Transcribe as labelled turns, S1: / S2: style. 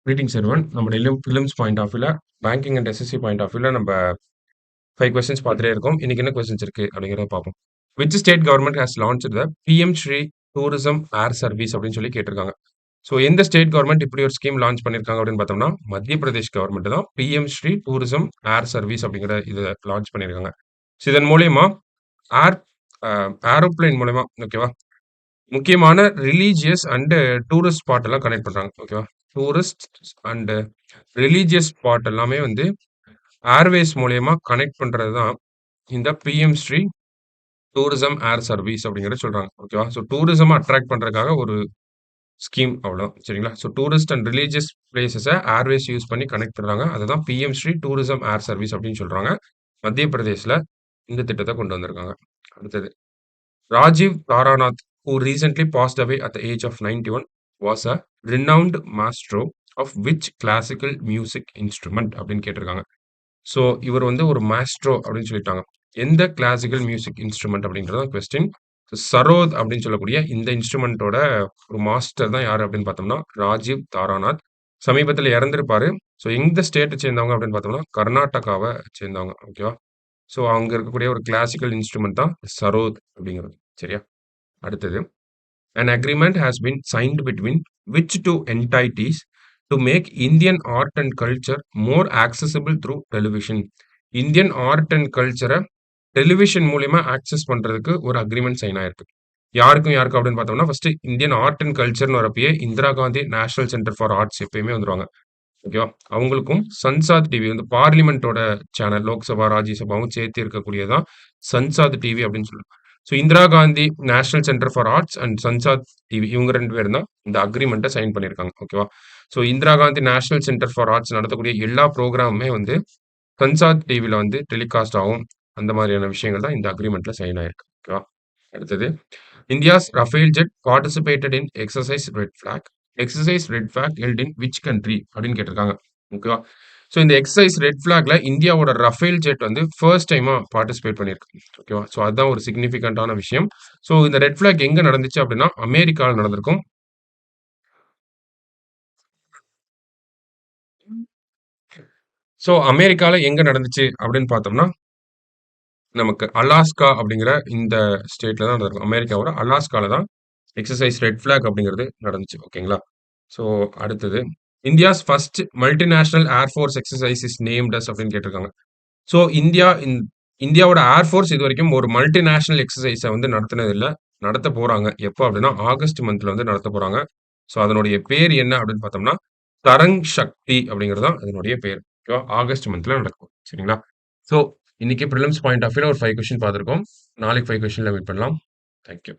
S1: Greetings everyone. நம்ம டெய்லியும் prelims point of வியூல banking and SSC point of வியூல நம்ம 5 கொஸ்டின்ஸ் பார்த்துட்டே இருக்கோம். இன்னைக்கு என்ன கொஸ்டின்ஸ் இருக்கு அப்படிங்கிறத பார்ப்போம். Which state government has launch the PM Shri tourism air service அப்படின்னு சொல்லி கேட்டிருக்காங்க. ஸோ எந்த ஸ்டேட் கவர்மெண்ட் இப்படி ஒரு ஸ்கீம் லான்ச் பண்ணியிருக்காங்க அப்படின்னு பார்த்தோம்னா மத்திய பிரதேஷ் கவர்மெண்ட் தான் PM Shri tourism air service அப்படிங்கிற இதை லான்ச் பண்ணியிருக்காங்க. ஸோ இதன் மூலயமா ஏர் ஏரோப்ளைன் மூலயமா ஓகேவா முக்கியமான ரிலீஜியஸ் அண்ட் டூரிஸ்ட் ஸ்பாட் எல்லாம் கனெக்ட் பண்றாங்க. ஓகேவா டூரிஸ்ட் அண்ட் ரிலீஜியஸ் ஸ்பாட் எல்லாமே வந்து ஏர்வேஸ் மூலியமா கனெக்ட் பண்றது தான் இந்த PM Shri tourism air service அப்படிங்கிறத சொல்றாங்க. ஓகேவா ஸோ டூரிசம் அட்ராக்ட் பண்றதுக்காக ஒரு ஸ்கீம் அவ்வளோ சரிங்களா. ஸோ டூரிஸ்ட் அண்ட் ரிலீஜியஸ் பிளேசஸை ஏர்வேஸ் யூஸ் பண்ணி கனெக்ட் பண்றாங்க. அதுதான் PM Shri tourism air service அப்படின்னு சொல்றாங்க. மத்திய பிரதேசில் இந்த திட்டத்தை கொண்டு வந்திருக்காங்க. அடுத்தது Rajiv Tharanath, who recently passed away at the age of 91, was a renowned maestro of which classical music instrument அப்படின்னு கேட்டிருக்காங்க. ஸோ இவர் வந்து ஒரு மாஸ்ட்ரோ அப்படின்னு சொல்லிட்டாங்க. எந்த கிளாசிக்கல் மியூசிக் இன்ஸ்ட்ருமெண்ட் அப்படின்றத கொஸ்டின். சரோத் அப்படின்னு சொல்லக்கூடிய இந்த இன்ஸ்ட்ருமெண்ட்டோட ஒரு மாஸ்டர் தான் யாரு அப்படின்னு பார்த்தோம்னா ராஜீவ் தாராநாத். சமீபத்தில் இறந்திருப்பாரு. ஸோ எந்த ஸ்டேட்டை சேர்ந்தவங்க அப்படின்னு பார்த்தோம்னா கர்நாடகாவை சேர்ந்தவங்க. ஓகேவா ஸோ அங்க இருக்கக்கூடிய ஒரு கிளாசிக்கல் இன்ஸ்ட்ருமெண்ட் தான் சரோத் அப்படிங்கிறது. சரியா அடுத்தது an agreement has been signed between which two entities to make Indian art and culture more accessible through television. Indian art and கல்ச்சரை டெலிவிஷன் மூலியமா ஆக்சஸ் பண்றதுக்கு ஒரு அக்ரிமெண்ட் சைன் ஆயிருக்கு. யாருக்கும் யாருக்கும் அப்படின்னு பார்த்தோம்னா ஃபர்ஸ்ட் இந்தியன் ஆர்ட் அண்ட் கல்ச்சர்னு வரப்பயே Indira Gandhi national centre for arts எப்பயுமே வந்துருவாங்க. ஓகேவா அவங்களுக்கும் சன்சாத் டிவி வந்து பார்லிமெண்டோட சேனல் லோக்சபா ராஜ்யசபாவும் சேர்த்து இருக்கக்கூடியதான் சன்சாத் டிவி அப்படின்னு சொல்லுவாங்க. So Indira Gandhi national centre for arts and Sansad TV இவங்க 2 பேரும் தான் இந்த அக்ரிமெண்ட்டை சைன் பண்ணியிருக்காங்க. ஓகேவா so Indira Gandhi national centre for arts நடத்தக்கூடிய எல்லா ப்ரோக்ராமுமே வந்து சன்சாத் டிவியில் வந்து டெலிகாஸ்ட் ஆகும். அந்த மாதிரியான விஷயங்கள் தான் இந்த அக்ரிமெண்ட்ல சைன் ஆயிருக்கு. ஓகேவா அடுத்தது India's Rafale jet participated in exercise Red Flag. Exercise Red Flag held in which country அப்படின்னு கேட்டிருக்காங்க. ஓகேவா ஸோ இந்த எக்ஸசைஸ் ரெட் ஃபிளாக்ல இந்தியாவோட ரஃபேல் ஜெட் வந்து ஃபர்ஸ்ட் டைமா பார்ட்டிசிபேட் பண்ணியிருக்கு. ஓகேவா ஸோ அதுதான் ஒரு சிக்னிஃபிகண்டான விஷயம். ஸோ இந்த ரெட் ஃபிளாக் எங்க நடந்துச்சு அப்படின்னா அமெரிக்காவில் நடந்திருக்கும். ஸோ அமெரிக்காவில் எங்க நடந்துச்சு அப்படின்னு பார்த்தோம்னா நமக்கு அலாஸ்கா அப்படிங்கிற இந்த ஸ்டேட்ல தான் நடந்திருக்கும். அமெரிக்காவோட அலாஸ்கால தான் எக்ஸசைஸ் ரெட் ஃபிளாக் அப்படிங்கிறது நடந்துச்சு. ஓகேங்களா ஸோ அடுத்தது India's first multinational air force exercise is named as அப்படின்னு கேட்டிருக்காங்க. ஸோ இந்தியாவோட ஏர்ஃபோர்ஸ் இது வரைக்கும் ஒரு மல்டிநேஷனல் எக்ஸசைஸை வந்து நடத்தினது இல்லை. நடத்த போறாங்க எப்போ அப்படின்னா ஆகஸ்ட் மந்த்ல வந்து நடத்த போறாங்க. ஸோ அதனுடைய பேர் என்ன அப்படின்னு பார்த்தோம்னா தரங் சக்தி அப்படிங்கிறது தான் அதனுடைய பேர். ஓகேவா ஆகஸ்ட் மந்த்ல நடக்கும். சரிங்களா ஸோ இன்னைக்கு ப்ரிலிம்ஸ் பாயிண்ட் ஆஃப் வியூல ஒரு 5 கொஸ்டின் பார்த்துருக்கோம். நாளைக்கு 5 கொஸ்டின்ல மீட் பண்ணலாம். தேங்க்யூ.